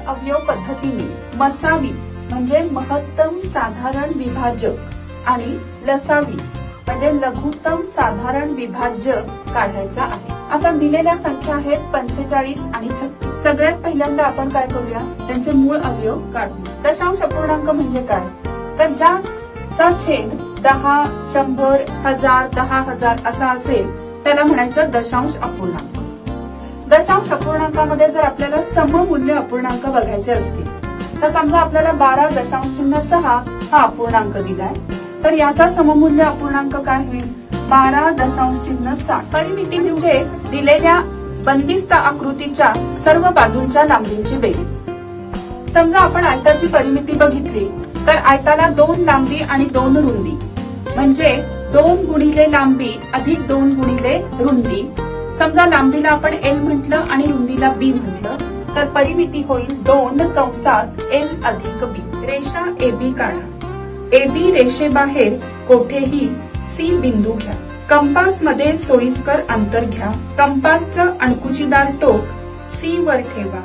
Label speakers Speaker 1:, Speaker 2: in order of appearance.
Speaker 1: अवयव पद्धतीने मसावी म्हणजे महत्तम साधारण विभाजक आणि लसावी म्हणजे लघुत्तम साधारण विभाज्य काढायचा आहे। आता दिलेल्या संख्या आहेत 45 आणि 36। सगळ्यात पहिल्यांदा आपण काय करूया, त्यांचे मूळ अवयव काढू। दशांश अपूर्णांक म्हणजे काय, तर ज्याचा छेद 10, 100, 1000, 10,000 असा असेल त्याला म्हणायचं दशांश अपूर्णांक। दशांश अपूर्णांकामध्ये जर आपल्याला सममूल्य अपूर्णांक बघायचे असतील तर समजा आपल्याला 12.6 हा अपूर्णांक दिलाय, तर याचा सममूल्य अपूर्णांक काय होईल, 12.7। परिमिती म्हणजे दिलेल्या बंदिस्त आकृतीच्या सर्व बाजूंच्या लांबींची बेरीज। समजा आपण आयताची परिमिती बघितली तर आयताला 2 लांबी आणि 2 रुंदी म्हणजे 2 गुणिले लांबी अधिक 2 गुणिले रुंदी। समजा लांबीला आपण L म्हटलं आणि रुंदीला B म्हटलं तर परिमिती होईल 2 कंसात L अधिक B। रेषा AB काढा। AB रेषेबाहेर कोठेही C बिंदू घ्या। कंपास मध्ये सोयीस्कर अंतर घ्या। कंपासचं अणकुचीदार टोक C वर ठेवा